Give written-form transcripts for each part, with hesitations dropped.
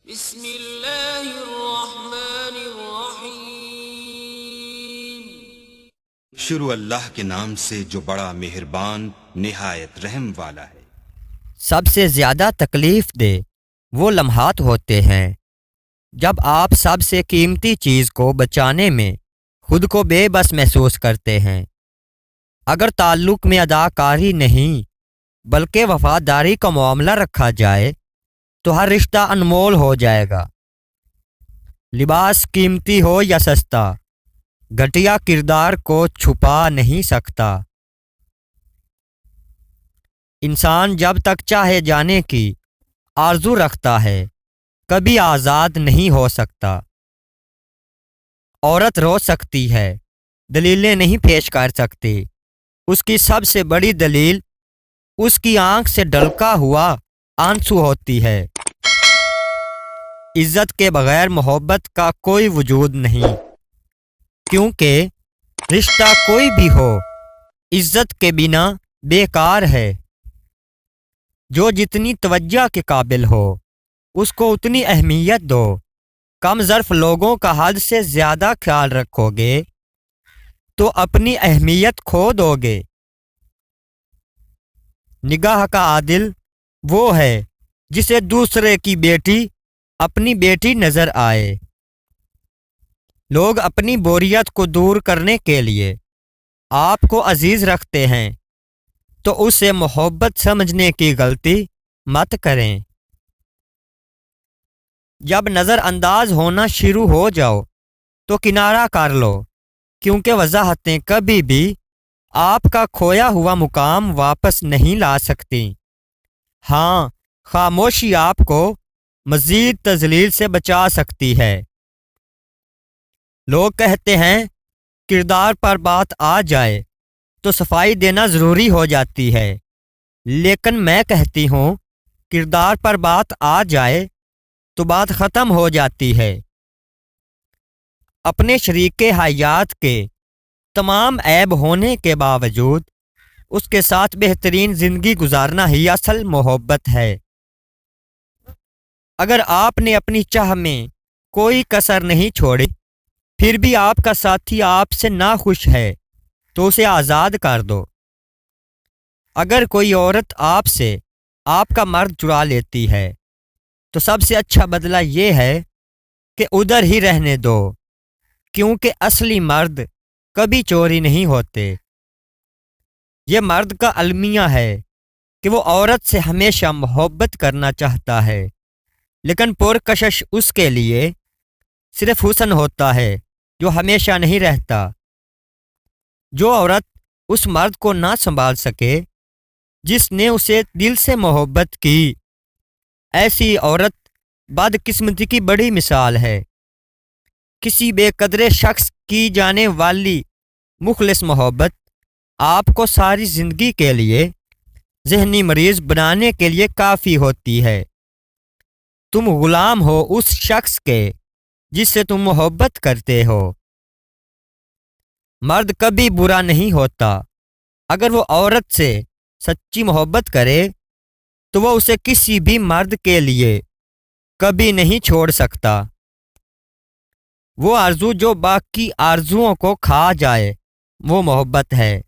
بسم اللہ الرحمن الرحیم۔ شروع اللہ کے نام سے جو بڑا مہربان نہایت رحم والا ہے۔ سب سے زیادہ تکلیف دہ وہ لمحات ہوتے ہیں جب آپ سب سے قیمتی چیز کو بچانے میں خود کو بے بس محسوس کرتے ہیں۔ اگر تعلق میں اداکاری نہیں بلکہ وفاداری کا معاملہ رکھا جائے تو ہر رشتہ انمول ہو جائے گا۔ لباس قیمتی ہو یا سستا، گھٹیا کردار کو چھپا نہیں سکتا۔ انسان جب تک چاہے جانے کی آرزو رکھتا ہے کبھی آزاد نہیں ہو سکتا۔ عورت رو سکتی ہے، دلیلیں نہیں پیش کر سکتی۔ اس کی سب سے بڑی دلیل اس کی آنکھ سے ڈھلکا ہوا آنسو ہوتی ہے۔ عزت کے بغیر محبت کا کوئی وجود نہیں، کیونکہ رشتہ کوئی بھی ہو عزت کے بنا بیکار ہے۔ جو جتنی توجہ کے قابل ہو اس کو اتنی اہمیت دو۔ کم ظرف لوگوں کا حد سے زیادہ خیال رکھو گے تو اپنی اہمیت کھو دو گے۔ نگاہ کا عادل وہ ہے جسے دوسرے کی بیٹی اپنی بیٹی نظر آئے۔ لوگ اپنی بوریت کو دور کرنے کے لیے آپ کو عزیز رکھتے ہیں تو اسے محبت سمجھنے کی غلطی مت کریں۔ جب نظر انداز ہونا شروع ہو جاؤ تو کنارہ کر لو، کیونکہ وضاحتیں کبھی بھی آپ کا کھویا ہوا مقام واپس نہیں لا سکتی۔ ہاں، خاموشی آپ کو مزید تذلیل سے بچا سکتی ہے۔ لوگ کہتے ہیں کردار پر بات آ جائے تو صفائی دینا ضروری ہو جاتی ہے، لیکن میں کہتی ہوں کردار پر بات آ جائے تو بات ختم ہو جاتی ہے۔ اپنے شریک حیات کے تمام عیب ہونے کے باوجود اس کے ساتھ بہترین زندگی گزارنا ہی اصل محبت ہے۔ اگر آپ نے اپنی چاہ میں کوئی کسر نہیں چھوڑی پھر بھی آپ کا ساتھی آپ سے ناخوش ہے تو اسے آزاد کر دو۔ اگر کوئی عورت آپ سے آپ کا مرد چرا لیتی ہے تو سب سے اچھا بدلہ یہ ہے کہ ادھر ہی رہنے دو، کیونکہ اصلی مرد کبھی چوری نہیں ہوتے۔ یہ مرد کا المیہ ہے کہ وہ عورت سے ہمیشہ محبت کرنا چاہتا ہے، لیکن پرکشش اس کے لیے صرف حسن ہوتا ہے جو ہمیشہ نہیں رہتا۔ جو عورت اس مرد کو نہ سنبھال سکے جس نے اسے دل سے محبت کی، ایسی عورت بدقسمتی کی بڑی مثال ہے۔ کسی بے قدر شخص کی جانے والی مخلص محبت آپ کو ساری زندگی کے لیے ذہنی مریض بنانے کے لیے کافی ہوتی ہے۔ تم غلام ہو اس شخص کے جس سے تم محبت کرتے ہو۔ مرد کبھی برا نہیں ہوتا۔ اگر وہ عورت سے سچی محبت کرے تو وہ اسے کسی بھی مرد کے لیے کبھی نہیں چھوڑ سکتا۔ وہ آرزو جو باقی آرزوؤں کو کھا جائے وہ محبت ہے۔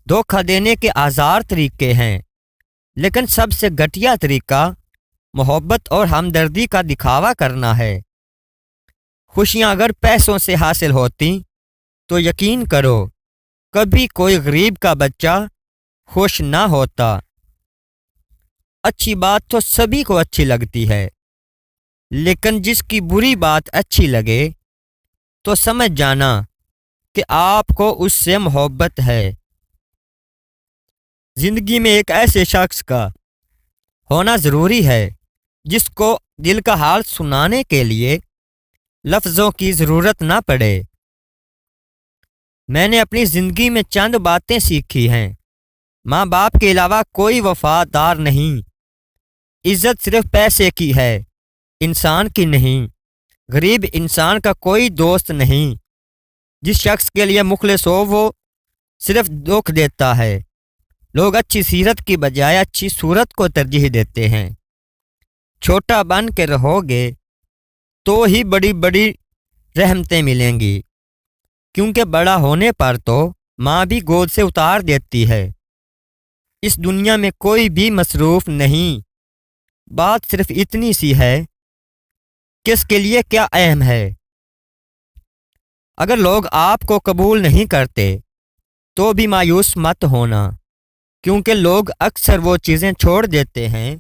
دھوکہ دینے کے ہزار طریقے ہیں، لیکن سب سے گھٹیا طریقہ محبت اور ہمدردی کا دکھاوا کرنا ہے۔ خوشیاں اگر پیسوں سے حاصل ہوتی تو یقین کرو کبھی کوئی غریب کا بچہ خوش نہ ہوتا۔ اچھی بات تو سبھی کو اچھی لگتی ہے، لیکن جس کی بری بات اچھی لگے تو سمجھ جانا کہ آپ کو اس سے محبت ہے۔ زندگی میں ایک ایسے شخص کا ہونا ضروری ہے جس کو دل کا حال سنانے کے لیے لفظوں کی ضرورت نہ پڑے۔ میں نے اپنی زندگی میں چند باتیں سیکھی ہیں۔ ماں باپ کے علاوہ کوئی وفادار نہیں۔ عزت صرف پیسے کی ہے، انسان کی نہیں۔ غریب انسان کا کوئی دوست نہیں۔ جس شخص کے لیے مخلص ہو وہ صرف دکھ دیتا ہے۔ لوگ اچھی سیرت کی بجائے اچھی صورت کو ترجیح دیتے ہیں۔ چھوٹا بن کے رہو گے تو ہی بڑی بڑی رحمتیں ملیں گی، کیونکہ بڑا ہونے پر تو ماں بھی گود سے اتار دیتی ہے۔ اس دنیا میں کوئی بھی مصروف نہیں، بات صرف اتنی سی ہے کہ اس کے لیے کیا اہم ہے۔ اگر لوگ آپ کو قبول نہیں کرتے تو بھی مایوس مت ہونا، کیونکہ لوگ اکثر وہ چیزیں چھوڑ دیتے ہیں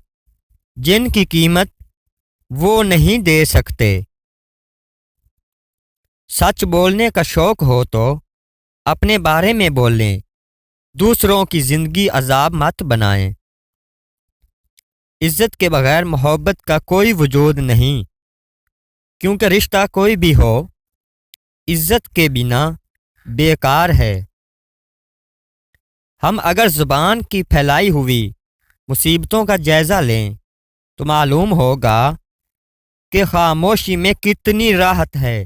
جن کی قیمت وہ نہیں دے سکتے۔ سچ بولنے کا شوق ہو تو اپنے بارے میں بولیں، دوسروں کی زندگی عذاب مت بنائیں۔ عزت کے بغیر محبت کا کوئی وجود نہیں، کیونکہ رشتہ کوئی بھی ہو عزت کے بنا بیکار ہے۔ ہم اگر زبان کی پھیلائی ہوئی مصیبتوں کا جائزہ لیں تو معلوم ہوگا کہ خاموشی میں کتنی راحت ہے۔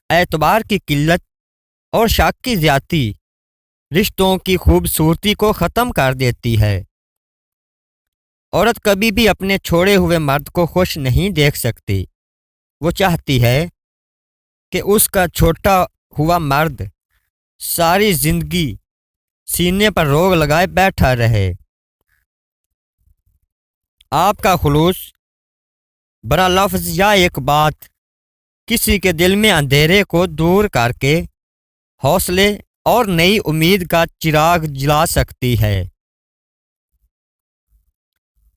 اعتبار کی قلت اور شک کی زیادتی رشتوں کی خوبصورتی کو ختم کر دیتی ہے۔ عورت کبھی بھی اپنے چھوڑے ہوئے مرد کو خوش نہیں دیکھ سکتی، وہ چاہتی ہے کہ اس کا چھوٹا ہوا مرد ساری زندگی سینے پر روگ لگائے بیٹھا رہے۔ آپ کا خلوص، برا لفظ یا ایک بات کسی کے دل میں اندھیرے کو دور کر کے حوصلے اور نئی امید کا چراغ جلا سکتی ہے۔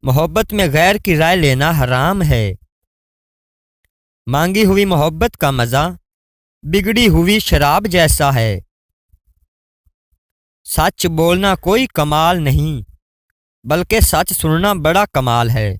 محبت میں غیر کی رائے لینا حرام ہے۔ مانگی ہوئی محبت کا مزہ بگڑی ہوئی شراب جیسا ہے۔ سچ بولنا کوئی کمال نہیں، بلکہ سچ سننا بڑا کمال ہے۔